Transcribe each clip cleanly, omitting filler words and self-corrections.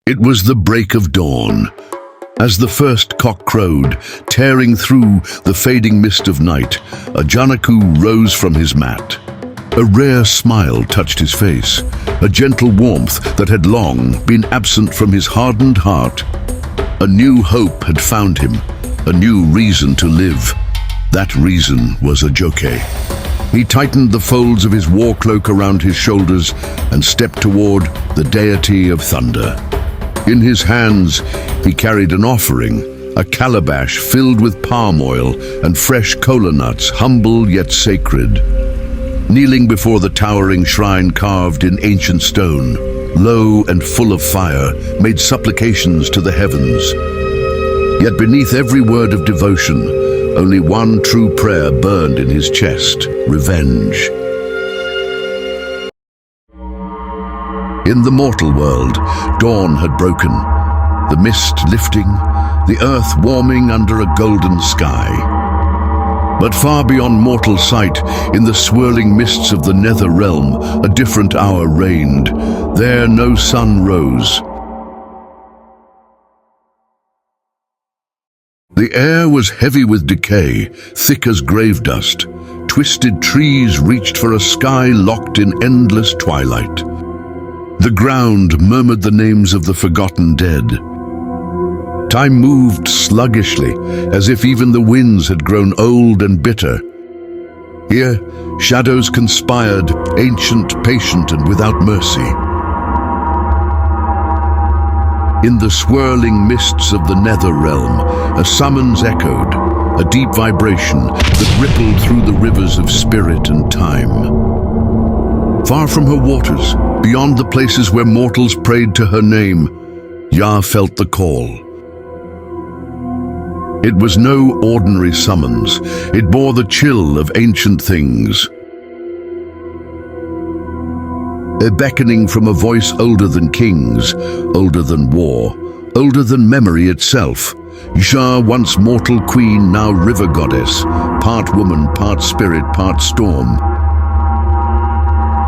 It was the break of dawn. As the first cock crowed, tearing through the fading mist of night, Ajanaku rose from his mat. A rare smile touched his face, a gentle warmth that had long been absent from his hardened heart. A new hope had found him, a new reason to live. That reason was Ajoke. He tightened the folds of his war cloak around his shoulders and stepped toward the deity of thunder. In his hands, he carried an offering, a calabash filled with palm oil and fresh kola nuts, humble yet sacred. Kneeling before the towering shrine carved in ancient stone, low and full of fire, made supplications to the heavens. Yet beneath every word of devotion, only one true prayer burned in his chest: revenge. In the mortal world, dawn had broken, the mist lifting, the earth warming under a golden sky. But far beyond mortal sight, in the swirling mists of the nether realm, a different hour reigned. There no sun rose. The air was heavy with decay, thick as grave dust. Twisted trees reached for a sky locked in endless twilight. The ground murmured the names of the forgotten dead. Time moved sluggishly, as if even the winds had grown old and bitter. Here, shadows conspired, ancient, patient, and without mercy. In the swirling mists of the nether realm, a summons echoed, a deep vibration that rippled through the rivers of spirit and time. Far from her waters, beyond the places where mortals prayed to her name, Yah felt the call. It was no ordinary summons. It bore the chill of ancient things. A beckoning from a voice older than kings, older than war, older than memory itself. Jah, once mortal queen, now river goddess, part woman, part spirit, part storm,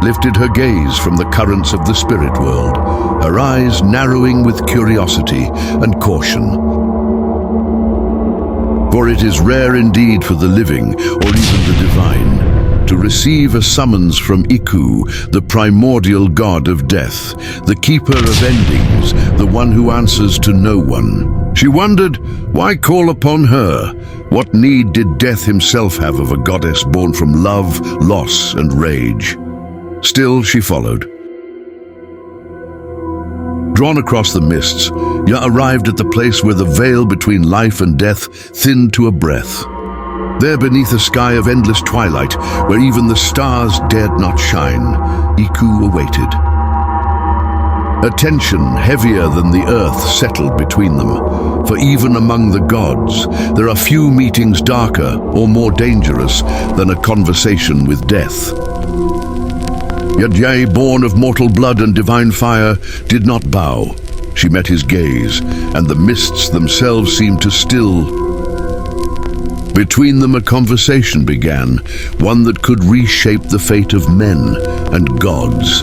lifted her gaze from the currents of the spirit world, her eyes narrowing with curiosity and caution. For it is rare indeed for the living, or even the divine, to receive a summons from Iku, the primordial god of death, the keeper of endings, the one who answers to no one. She wondered, why call upon her? What need did death himself have of a goddess born from love, loss, and rage? Still, she followed. Drawn across the mists, Yah arrived at the place where the veil between life and death thinned to a breath. There, beneath a sky of endless twilight, where even the stars dared not shine, Iku awaited. A tension heavier than the earth settled between them, for even among the gods, there are few meetings darker or more dangerous than a conversation with death. Yet Yah, born of mortal blood and divine fire, did not bow. She met his gaze, and the mists themselves seemed to still. Between them a conversation began, one that could reshape the fate of men and gods.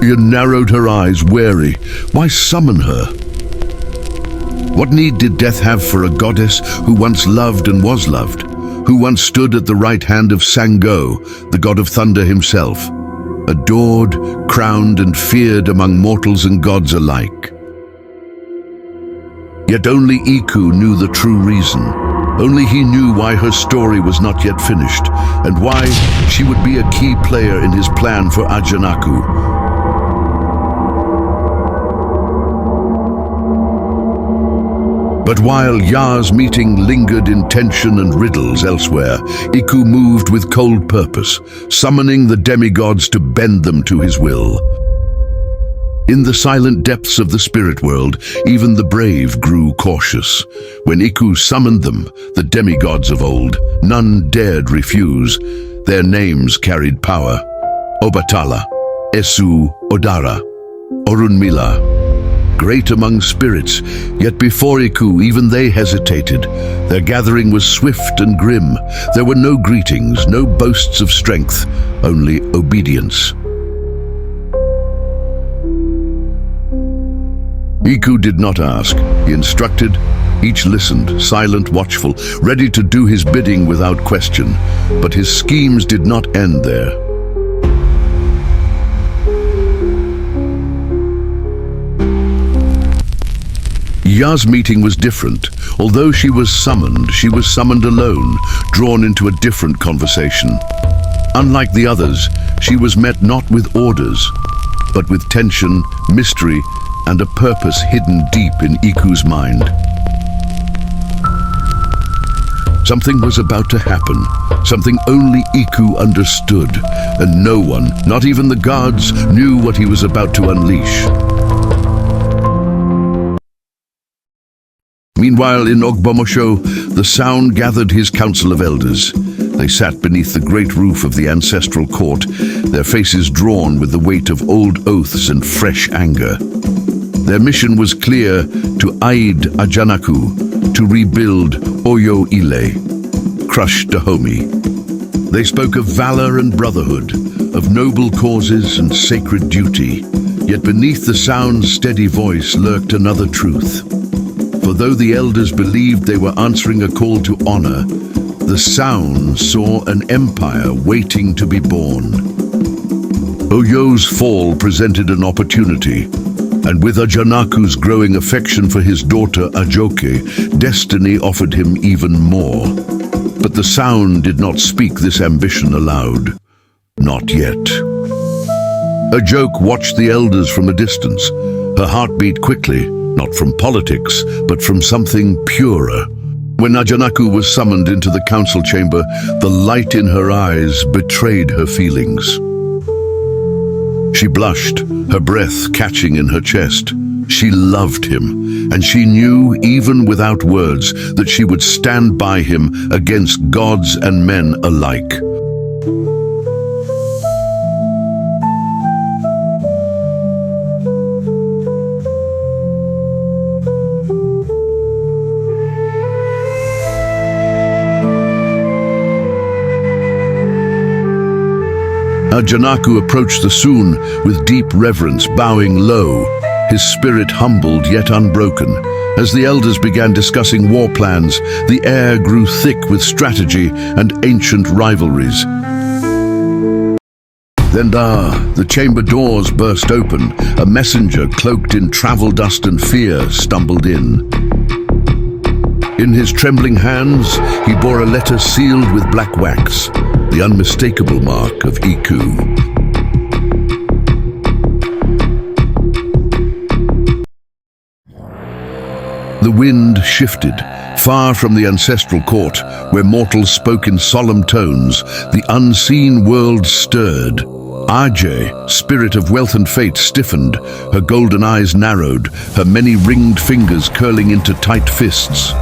Yah narrowed her eyes, wary. Why summon her? What need did death have for a goddess who once loved and was loved, who once stood at the right hand of Sango, the god of thunder himself, adored, crowned, and feared among mortals and gods alike? Yet only Iku knew the true reason. Only he knew why her story was not yet finished, and why she would be a key player in his plan for Ajanaku. But while Yah's meeting lingered in tension and riddles elsewhere, Iku moved with cold purpose, summoning the demigods to bend them to his will. In the silent depths of the spirit world, even the brave grew cautious. When Iku summoned them, the demigods of old, none dared refuse. Their names carried power: Obatala, Esu, Odara, Orunmila. Great among spirits, yet before Iku even they hesitated. Their gathering was swift and grim. There were no greetings, no boasts of strength, only obedience. Iku did not ask. He instructed. Each listened, silent, watchful, ready to do his bidding without question. But his schemes did not end there. Ya's meeting was different. Although she was summoned alone, drawn into a different conversation. Unlike the others, she was met not with orders, but with tension, mystery, and a purpose hidden deep in Iku's mind. Something was about to happen, something only Iku understood, and no one, not even the gods, knew what he was about to unleash. Meanwhile, in Ogbomoso, the sound gathered his council of elders. They sat beneath the great roof of the ancestral court, their faces drawn with the weight of old oaths and fresh anger. Their mission was clear: to aid Ajanaku, to rebuild Oyo Ile, crush Dahomey. They spoke of valor and brotherhood, of noble causes and sacred duty. Yet beneath the sound's steady voice lurked another truth. For though the elders believed they were answering a call to honor, the sound saw an empire waiting to be born. Oyo's fall presented an opportunity, and with Ajanaku's growing affection for his daughter Ajoke, destiny offered him even more. But the sound did not speak this ambition aloud. Not yet. Ajoke watched the elders from a distance. Her heart beat quickly, not from politics, but from something purer. When Ajanaku was summoned into the council chamber, the light in her eyes betrayed her feelings. She blushed, her breath catching in her chest. She loved him, and she knew, even without words, that she would stand by him against gods and men alike. Ajanaku approached the Sun with deep reverence, bowing low, his spirit humbled yet unbroken. As the elders began discussing war plans, the air grew thick with strategy and ancient rivalries. Then the chamber doors burst open. A messenger cloaked in travel dust and fear stumbled in. In his trembling hands, he bore a letter sealed with black wax, the unmistakable mark of Iku. The wind shifted. Far from the ancestral court, where mortals spoke in solemn tones, the unseen world stirred. Ajay, spirit of wealth and fate, stiffened, her golden eyes narrowed, her many ringed fingers curling into tight fists.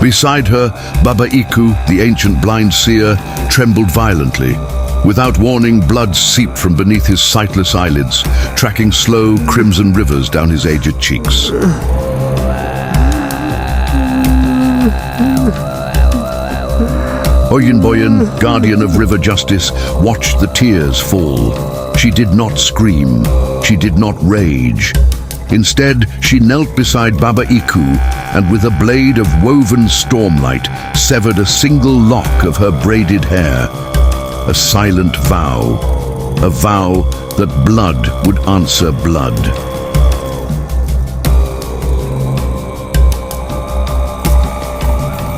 Beside her, Baba Iku, the ancient blind seer, trembled violently. Without warning, blood seeped from beneath his sightless eyelids, tracking slow, crimson rivers down his aged cheeks. Oyinboyin, guardian of river justice, watched the tears fall. She did not scream. She did not rage. Instead, she knelt beside Baba Iku and with a blade of woven stormlight severed a single lock of her braided hair. A silent vow. A vow that blood would answer blood.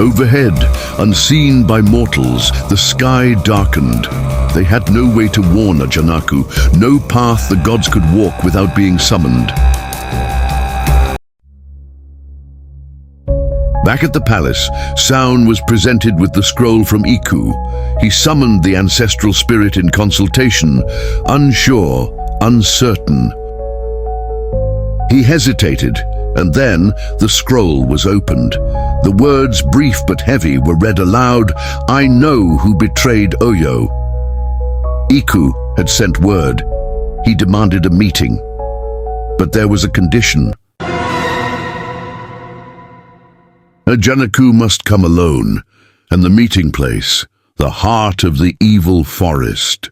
Overhead, unseen by mortals, the sky darkened. They had no way to warn Ajanaku, no path the gods could walk without being summoned. Back at the palace, Soun was presented with the scroll from Iku. He summoned the ancestral spirit in consultation, unsure, uncertain. He hesitated, and then the scroll was opened. The words, brief but heavy, were read aloud. "I know who betrayed Oyo." Iku had sent word. He demanded a meeting. But there was a condition. Ajanaku must come alone, and the meeting place, the heart of the evil forest.